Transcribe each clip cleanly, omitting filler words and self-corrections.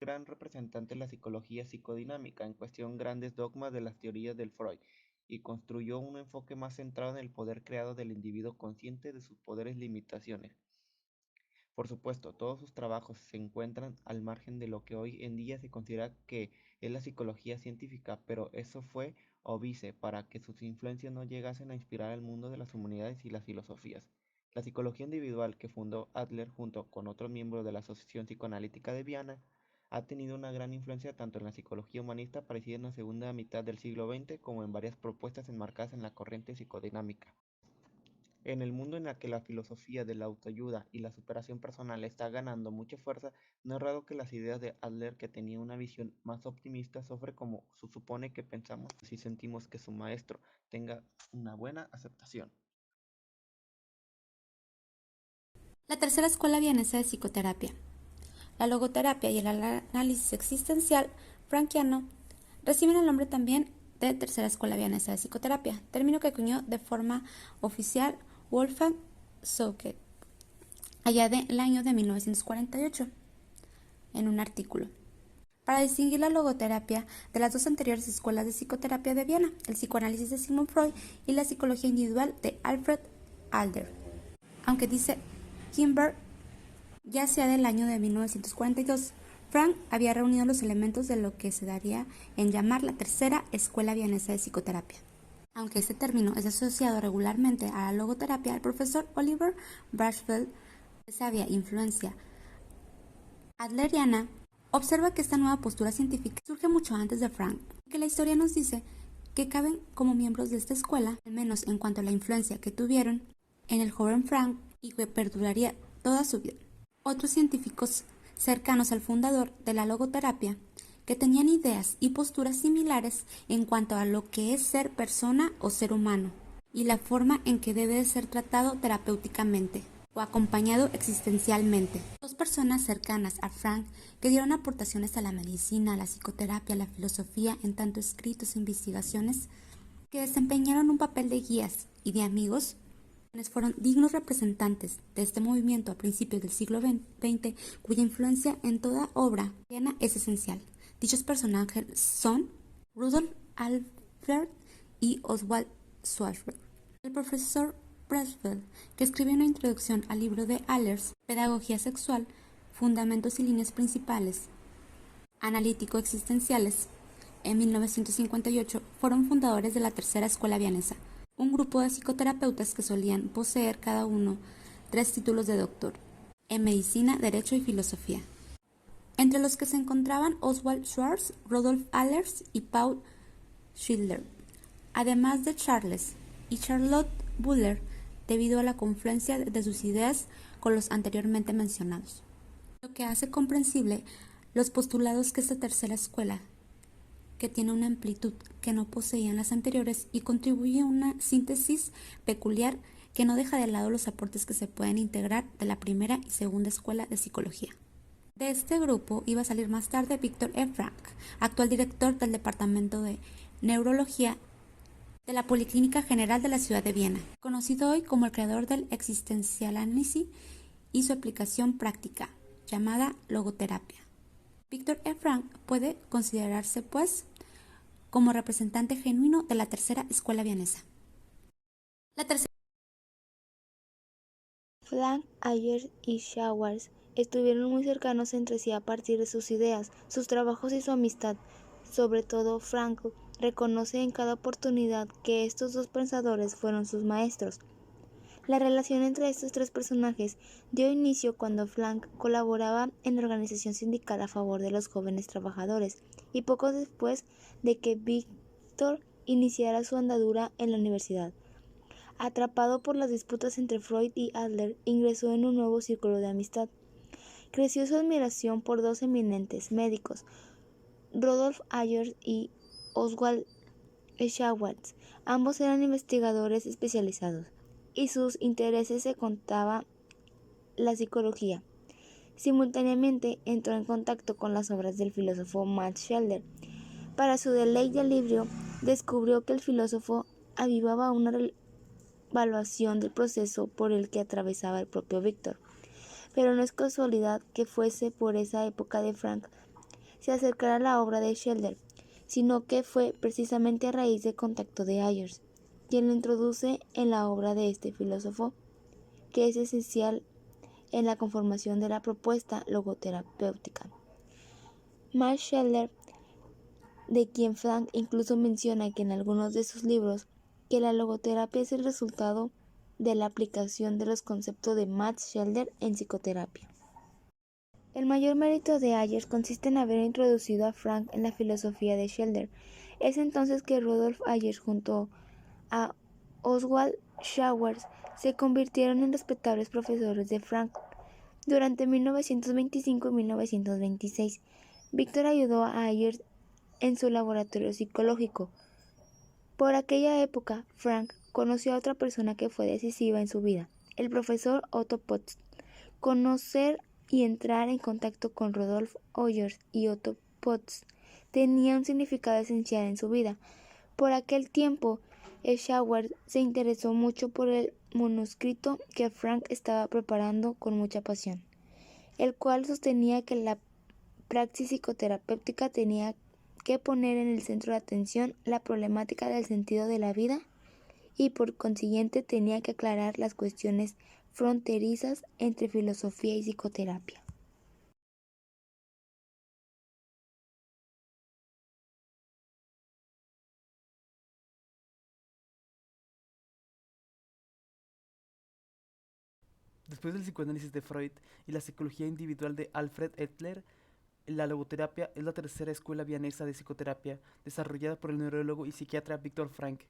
Gran representante de la psicología psicodinámica, en cuestión grandes dogmas de las teorías del Freud, y construyó un enfoque más centrado en el poder creado del individuo consciente de sus poderes y limitaciones. Por supuesto, todos sus trabajos se encuentran al margen de lo que hoy en día se considera que es la psicología científica, pero eso fue óbice para que sus influencias no llegasen a inspirar al mundo de las humanidades y las filosofías. La psicología individual que fundó Adler junto con otros miembros de la Asociación Psicoanalítica de Viena ha tenido una gran influencia tanto en la psicología humanista aparecida en la segunda mitad del siglo XX como en varias propuestas enmarcadas en la corriente psicodinámica. En el mundo en el que la filosofía de la autoayuda y la superación personal está ganando mucha fuerza, no es raro que las ideas de Adler, que tenía una visión más optimista, sufre como supone que pensamos si sentimos que su maestro tenga una buena aceptación. La tercera escuela vienesa de psicoterapia. La logoterapia y el análisis existencial frankiano reciben el nombre también de tercera escuela vienesa de psicoterapia, término que acuñó de forma oficial Wolfgang Soucke allá del año de 1948 en un artículo, para distinguir la logoterapia de las dos anteriores escuelas de psicoterapia de Viena, el psicoanálisis de Sigmund Freud y la psicología individual de Alfred Adler. Aunque dice Kimber, ya sea del año de 1942, Frank había reunido los elementos de lo que se daría en llamar la tercera escuela vienesa de psicoterapia. Aunque este término es asociado regularmente a la logoterapia, el profesor Oliver Bashfeld, de sabia influencia adleriana, observa que esta nueva postura científica surge mucho antes de Frank, que la historia nos dice que caben como miembros de esta escuela, al menos en cuanto a la influencia que tuvieron en el joven Frank y que perduraría toda su vida. Otros científicos cercanos al fundador de la logoterapia, que tenían ideas y posturas similares en cuanto a lo que es ser persona o ser humano, y la forma en que debe de ser tratado terapéuticamente o acompañado existencialmente. Dos personas cercanas a Frank que dieron aportaciones a la medicina, a la psicoterapia, a la filosofía, en tanto escritos e investigaciones, que desempeñaron un papel de guías y de amigos, quienes fueron dignos representantes de este movimiento a principios del siglo XX, cuya influencia en toda obra es esencial. Dichos personajes son Rudolf Alfred y Oswald Schwarzberg. El profesor Pressfield, que escribió una introducción al libro de Allers, Pedagogía Sexual, Fundamentos y Líneas Principales, Analítico-Existenciales, en 1958, fueron fundadores de la Tercera Escuela Vienesa, un grupo de psicoterapeutas que solían poseer cada uno 3 títulos de doctor, en medicina, derecho y filosofía, entre los que se encontraban Oswald Schwarz, Rudolf Allers y Paul Schindler, además de Charles y Charlotte Buller, debido a la confluencia de sus ideas con los anteriormente mencionados, lo que hace comprensible los postulados que esta tercera escuela, que tiene una amplitud que no poseían las anteriores y contribuye a una síntesis peculiar que no deja de lado los aportes que se pueden integrar de la primera y segunda escuela de psicología. De este grupo iba a salir más tarde Víctor E. Frank, actual director del Departamento de Neurología de la Policlínica General de la Ciudad de Viena, conocido hoy como el creador del existencialálisis y su aplicación práctica, llamada logoterapia. Víctor E. Frank puede considerarse, pues, como representante genuino de la tercera escuela vienesa. La tercera Frank, Ayers y Schwarz estuvieron muy cercanos entre sí a partir de sus ideas, sus trabajos y su amistad. Sobre todo, Frank reconoce en cada oportunidad que estos dos pensadores fueron sus maestros. La relación entre estos tres personajes dio inicio cuando Frank colaboraba en la organización sindical a favor de los jóvenes trabajadores y poco después de que Víctor iniciara su andadura en la universidad. Atrapado por las disputas entre Freud y Adler, ingresó en un nuevo círculo de amistad. Creció su admiración por dos eminentes médicos, Rudolf Allers y Oswald Schwarz. Ambos eran investigadores especializados, y sus intereses se contaba la psicología. Simultáneamente entró en contacto con las obras del filósofo Max Scheler. Para su deleite al libro, descubrió que el filósofo avivaba una evaluación del proceso por el que atravesaba el propio Víctor. Pero no es casualidad que fuese por esa época de Frank se acercara a la obra de Schiller, sino que fue precisamente a raíz del contacto de Ayers, quien lo introduce en la obra de este filósofo, que es esencial en la conformación de la propuesta logoterapéutica. Max Scheler, de quien Frank incluso menciona que en algunos de sus libros, que la logoterapia es el resultado de la aplicación de los conceptos de Max Scheler en psicoterapia. El mayor mérito de Ayers consiste en haber introducido a Frank en la filosofía de Scheler. Es entonces que Rudolf Ayers junto a Oswald Schwartz se convirtieron en respetables profesores de Frank. Durante 1925 y 1926, Victor ayudó a Ayers en su laboratorio psicológico. Por aquella época, Frank conoció a otra persona que fue decisiva en su vida, el profesor Otto Potts. Conocer y entrar en contacto con Rudolf Ayers y Otto Potts tenía un significado esencial en su vida. Por aquel tiempo, Schwartz se interesó mucho por el manuscrito que Frank estaba preparando con mucha pasión, el cual sostenía que la praxis psicoterapéutica tenía que poner en el centro de atención la problemática del sentido de la vida y por consiguiente tenía que aclarar las cuestiones fronterizas entre filosofía y psicoterapia. Después del psicoanálisis de Freud y la psicología individual de Alfred Adler, la logoterapia es la tercera escuela vienesa de psicoterapia desarrollada por el neurólogo y psiquiatra Viktor Frankl.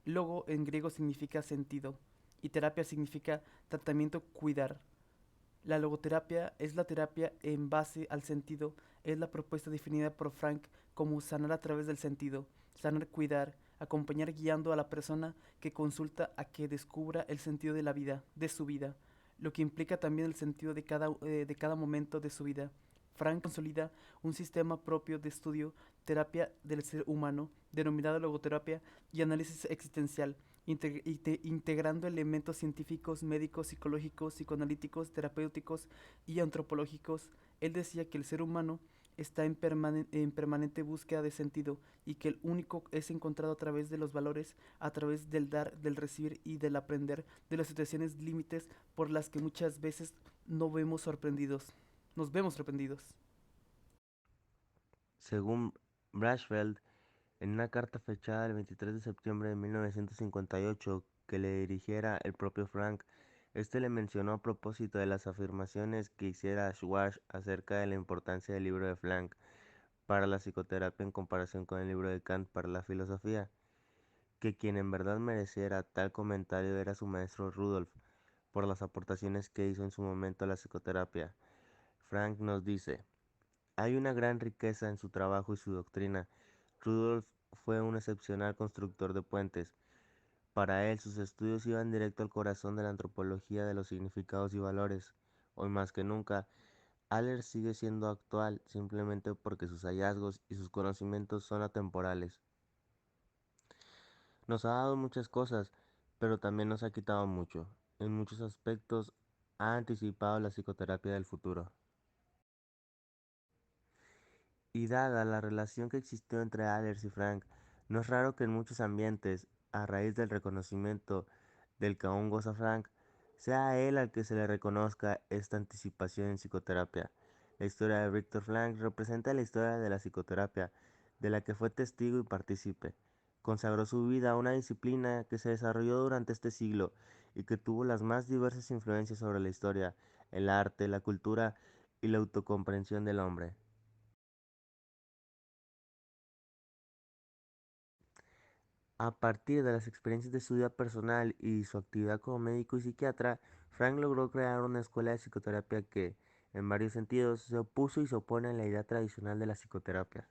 Logo en griego significa sentido y terapia significa tratamiento, cuidar. La logoterapia es la terapia en base al sentido, es la propuesta definida por Frank como sanar a través del sentido, sanar, cuidar, acompañar guiando a la persona que consulta a que descubra el sentido de la vida, de su vida, lo que implica también el sentido de cada momento de su vida. Frank consolida un sistema propio de estudio, terapia del ser humano, denominado logoterapia y análisis existencial, integrando elementos científicos, médicos, psicológicos, psicoanalíticos, terapéuticos y antropológicos. Él decía que el ser humano está en permanente búsqueda de sentido y que el único es encontrado a través de los valores, a través del dar, del recibir y del aprender, de las situaciones límites por las que muchas veces nos vemos sorprendidos. Según Brassfeld, en una carta fechada el 23 de septiembre de 1958 que le dirigiera el propio Frank, este le mencionó a propósito de las afirmaciones que hiciera Schwartz acerca de la importancia del libro de Frank para la psicoterapia en comparación con el libro de Kant para la filosofía, que quien en verdad mereciera tal comentario era su maestro Rudolf, por las aportaciones que hizo en su momento a la psicoterapia. Frank nos dice: hay una gran riqueza en su trabajo y su doctrina. Rudolf fue un excepcional constructor de puentes. Para él, sus estudios iban directo al corazón de la antropología de los significados y valores. Hoy más que nunca, Aller sigue siendo actual simplemente porque sus hallazgos y sus conocimientos son atemporales. Nos ha dado muchas cosas, pero también nos ha quitado mucho. En muchos aspectos, ha anticipado la psicoterapia del futuro. Y dada la relación que existió entre Allers y Frank, no es raro que en muchos ambientes, a raíz del reconocimiento del que aún goza Frank, sea a él al que se le reconozca esta anticipación en psicoterapia. La historia de Viktor Frank representa la historia de la psicoterapia, de la que fue testigo y partícipe. Consagró su vida a una disciplina que se desarrolló durante este siglo y que tuvo las más diversas influencias sobre la historia, el arte, la cultura y la autocomprensión del hombre. A partir de las experiencias de su vida personal y su actividad como médico y psiquiatra, Frank logró crear una escuela de psicoterapia que, en varios sentidos, se opuso y se opone a la idea tradicional de la psicoterapia.